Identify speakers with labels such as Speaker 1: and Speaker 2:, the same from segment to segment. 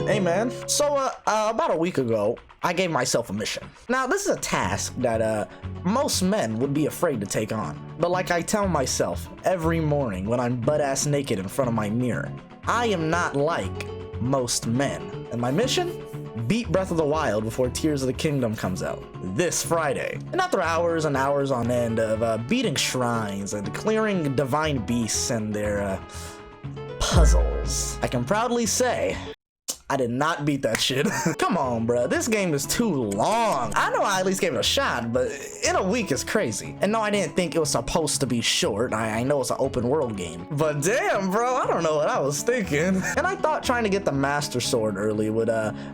Speaker 1: Hey man, so about a week ago, I gave myself a mission. Now this is a task that most men would be afraid to take on. But like I tell myself every morning when I'm butt-ass naked in front of my mirror, I am not like most men. And my mission? Beat Breath of the Wild before Tears of the Kingdom comes out this Friday. And after hours and hours on end of beating shrines and clearing divine beasts and their puzzles, I can proudly say I did not beat that shit. Come on, bro. This game is too long. I know I at least gave it a shot, but in a week is crazy. And no, I didn't think it was supposed to be short. I know it's an open world game. But damn, bro, I don't know what I was thinking. And I thought trying to get the Master Sword early would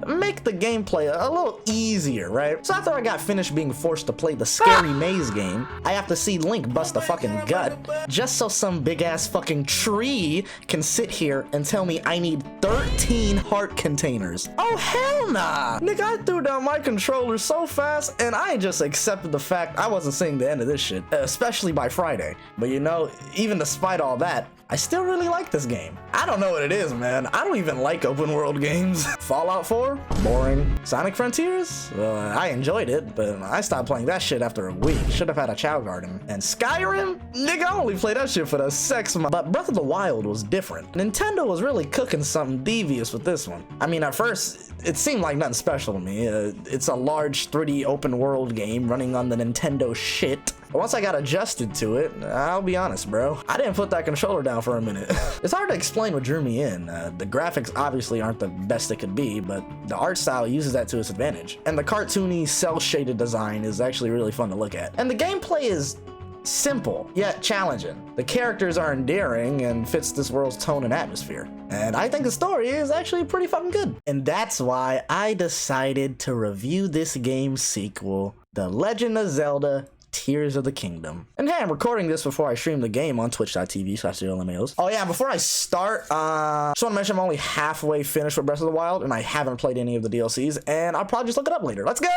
Speaker 1: make the gameplay a little easier, right? So after I got finished being forced to play the scary maze game, I have to see Link bust a fucking gut just so some big ass fucking tree can sit here and tell me I need 13 heart containers. Oh hell nah! Nigga, I threw down my controller so fast and I just accepted the fact I wasn't seeing the end of this shit, especially by Friday. But you know, even despite all that, I still really like this game. I don't know what it is, man. I don't even like open world games. Fallout 4? Boring. Sonic Frontiers? Well, I enjoyed it, but I stopped playing that shit after a week. Should have had a Chow Garden. And Skyrim? Nigga, I only played that shit for the sex. But Breath of the Wild was different. Nintendo was really cooking something devious with this one. I mean, at first, it seemed like nothing special to me. It's a large 3D open world game running on the Nintendo shit. But once I got adjusted to it, I'll be honest, bro, I didn't put that controller down for a minute. It's hard to explain what drew me in. The graphics obviously aren't the best it could be, but the art style uses that to its advantage. And the cartoony, cel-shaded design is actually really fun to look at. And the gameplay is simple, yet challenging. The characters are endearing and fits this world's tone and atmosphere. And I think the story is actually pretty fucking good. And that's why I decided to review this game's sequel, The Legend of Zelda Tears of the Kingdom. And hey, I'm recording this before I stream the game on twitch.tv/ZeroLMAOs. Oh yeah, before I start, just want to mention I'm only halfway finished with Breath of the Wild and I haven't played any of the DLCs, and I'll probably just look it up later. Let's go!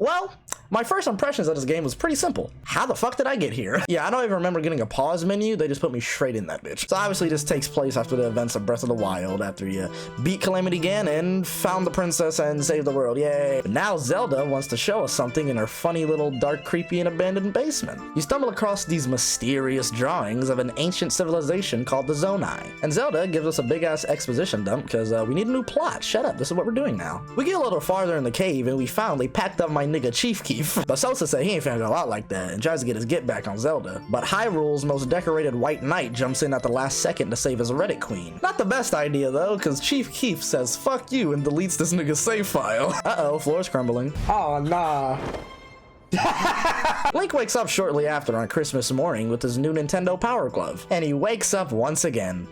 Speaker 1: Well, my first impressions of this game was pretty simple. How the fuck did I get here? Yeah, I don't even remember getting a pause menu. They just put me straight in that bitch. So obviously this takes place after the events of Breath of the Wild, after you beat Calamity Ganon, found the princess, and saved the world. Yay. But now Zelda wants to show us something in her funny little dark, creepy, and abandoned basement. You stumble across these mysterious drawings of an ancient civilization called the Zonai. And Zelda gives us a big-ass exposition dump because we need a new plot. Shut up, this is what we're doing now. We get a little farther in the cave and we finally packed up my nigga Chief Keef. But Sosa said he ain't finna go out like that and tries to get his get back on Zelda. But Hyrule's most decorated white knight jumps in at the last second to save his Reddit queen. Not the best idea though, cause Chief Keef says fuck you and deletes this nigga's save file. Uh-oh, floor's crumbling. Oh nah. Link wakes up shortly after on Christmas morning with his new Nintendo Power Glove. And he wakes up once again,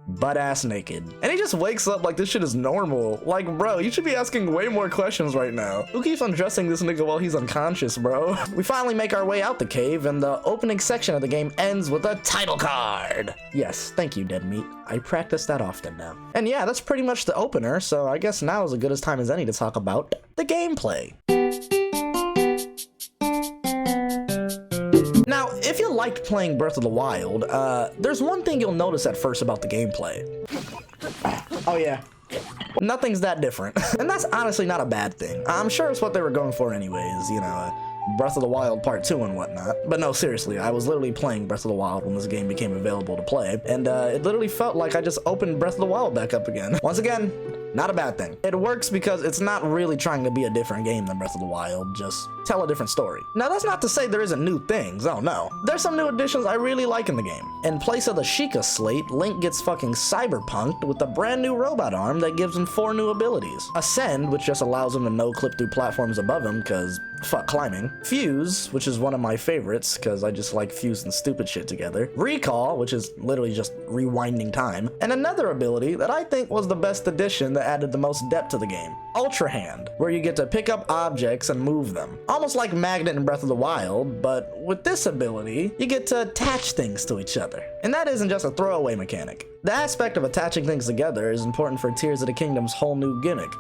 Speaker 1: butt-ass naked. And he just wakes up like this shit is normal. Like, bro, you should be asking way more questions right now. Who keeps undressing this nigga while he's unconscious, bro? We finally make our way out the cave, and the opening section of the game ends with a title card. Yes, thank you, Dead Meat. I practice that often now. And yeah, that's pretty much the opener, so I guess now is as good a time as any to talk about the gameplay. Now, if you liked playing Breath of the Wild, there's one thing you'll notice at first about the gameplay. Oh yeah. Nothing's that different. And that's honestly not a bad thing. I'm sure it's what they were going for anyways, you know, Breath of the Wild Part 2 and whatnot. But no, seriously, I was literally playing Breath of the Wild when this game became available to play, and it literally felt like I just opened Breath of the Wild back up again. Once again, not a bad thing. It works because it's not really trying to be a different game than Breath of the Wild, just tell a different story. Now that's not to say there isn't new things, oh no. There's some new additions I really like in the game. In place of the Sheikah slate, Link gets fucking cyberpunked with a brand new robot arm that gives him 4 new abilities. Ascend, which just allows him to no-clip through platforms above him, cause fuck climbing. Fuse, which is one of my favorites, cause I just like fusing stupid shit together. Recall, which is literally just rewinding time. And another ability that I think was the best addition that added the most depth to the game. Ultra Hand, where you get to pick up objects and move them. Almost like Magnet in Breath of the Wild, but with this ability, you get to attach things to each other. And that isn't just a throwaway mechanic. The aspect of attaching things together is important for Tears of the Kingdom's whole new gimmick.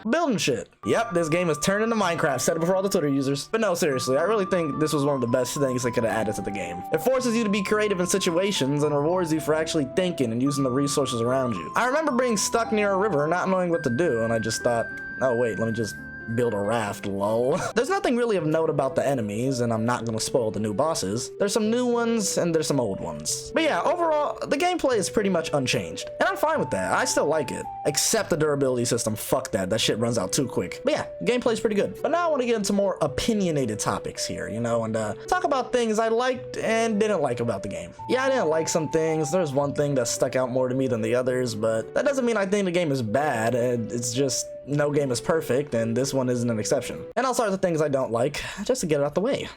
Speaker 1: building shit. Yep, this game is turned into Minecraft. Said it before all the Twitter users. But no, seriously, I really think this was one of the best things they could have added to the game. It forces you to be creative in situations and rewards you for actually thinking and using the resources around you. I remember being stuck near a river, not knowing what to do, and I just thought, oh wait, let me just build a raft, lol. There's nothing really of note about the enemies, and I'm not gonna spoil the new bosses. There's some new ones and there's some old ones. But yeah, overall, the gameplay is pretty much unchanged, and I'm fine with that. I still like it, except the durability system. Fuck that. That shit runs out too quick. But yeah, gameplay's pretty good. But now I want to get into more opinionated topics here, you know, and talk about things I liked and didn't like about the game. Yeah, I didn't like some things. There's one thing that stuck out more to me than the others, but that doesn't mean I think the game is bad. It's just no game is perfect, and this one isn't an exception. And I'll start with the things I don't like, just to get it out the way.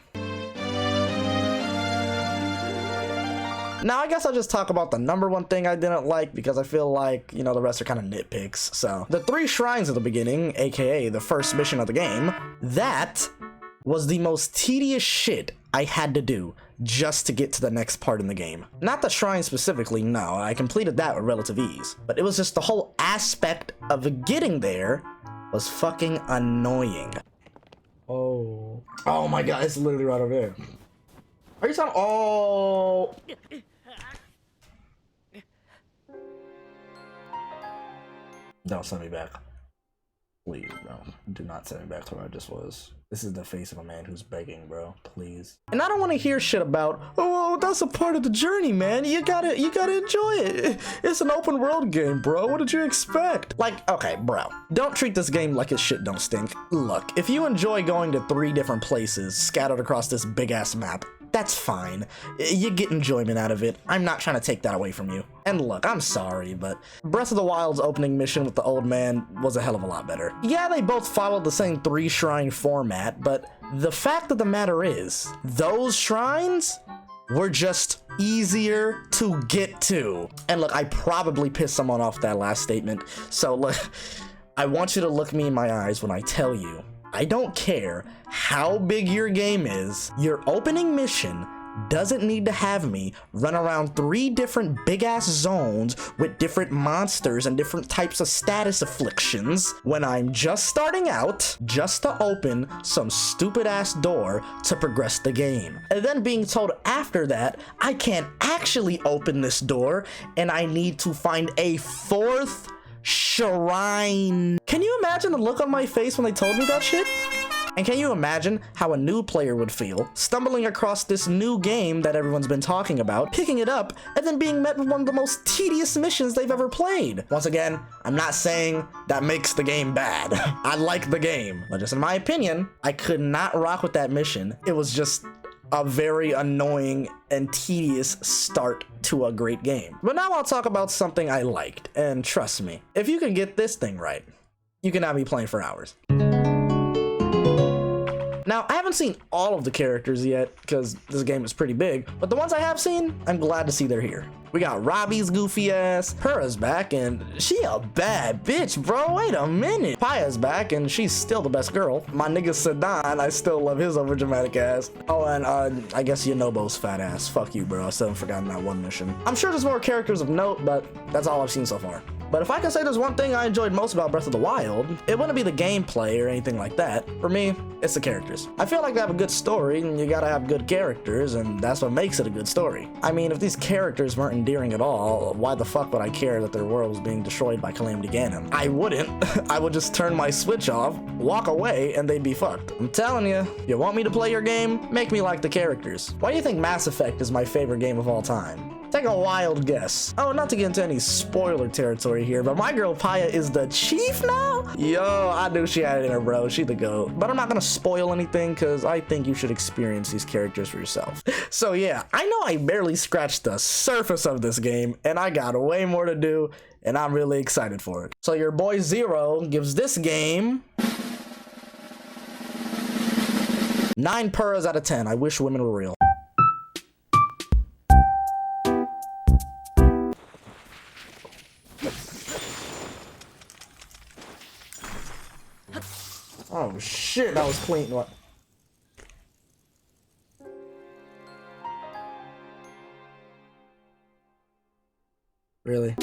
Speaker 1: Now, I guess I'll just talk about the number one thing I didn't like, because I feel like, you know, the rest are kind of nitpicks. So, the 3 shrines at the beginning, aka the first mission of the game, that was the most tedious shit I had to do just to get to the next part in the game. Not the shrine specifically, no, I completed that with relative ease, but it was just the whole aspect of getting there was fucking annoying. Oh my god, it's literally right over there. Are you talking? Oh. Don't send me back. Please, bro. Do not send me back to where I just was. This is the face of a man who's begging, bro. Please. And I don't want to hear shit about, oh, that's a part of the journey, man. You gotta enjoy it. It's an open world game, bro. What did you expect? Like, okay, bro. Don't treat this game like its shit don't stink. Look, if you enjoy going to 3 different places scattered across this big ass map, that's fine. You get enjoyment out of it. I'm not trying to take that away from you. And look, I'm sorry, but Breath of the Wild's opening mission with the old man was a hell of a lot better. Yeah, they both followed the same 3 shrine format, but the fact of the matter is, those shrines were just easier to get to. And look, I probably pissed someone off that last statement, so look, I want you to look me in my eyes when I tell you, I don't care how big your game is, your opening mission doesn't need to have me run around 3 different big ass zones with different monsters and different types of status afflictions when I'm just starting out just to open some stupid ass door to progress the game. And then being told after that I can't actually open this door and I need to find a 4th shrine. Can you imagine the look on my face when they told me that shit? And can you imagine how a new player would feel stumbling across this new game that everyone's been talking about, picking it up, and then being met with one of the most tedious missions they've ever played? Once again, I'm not saying that makes the game bad. I like the game, but just in my opinion, I could not rock with that mission. It was just a very annoying and tedious start to a great game. But now I'll talk about something I liked, and trust me, if you can get this thing right, you can have me playing for hours. Now, I haven't seen all of the characters yet, because this game is pretty big, but the ones I have seen, I'm glad to see they're here. We got Robbie's goofy ass, Purah's back, and she a bad bitch, bro, wait a minute. Paya's back, and she's still the best girl. My nigga Sidon, I still love his overdramatic ass. Oh, and I guess Yonobo's fat ass. Fuck you, bro, I still haven't forgotten that one mission. I'm sure there's more characters of note, but that's all I've seen so far. But if I can say there's one thing I enjoyed most about Breath of the Wild, it wouldn't be the gameplay or anything like that. For me, it's the characters. I feel like they have a good story, and you gotta have good characters, and that's what makes it a good story. I mean, if these characters weren't endearing at all, why the fuck would I care that their world was being destroyed by Calamity Ganon? I wouldn't. I would just turn my Switch off, walk away, and they'd be fucked. I'm telling you, you want me to play your game? Make me like the characters. Why do you think Mass Effect is my favorite game of all time? Take a wild guess. Oh, not to get into any spoiler territory here, but my girl Paya is the chief now? Yo, I knew she had it in her, bro. She the GOAT. But I'm not gonna spoil anything because I think you should experience these characters for yourself. So yeah, I know I barely scratched the surface of this game, and I got way more to do, and I'm really excited for it. So your boy Xero gives this game 9 Purahs out of 10. I wish women were real. Oh shit, that was clean. What? Really?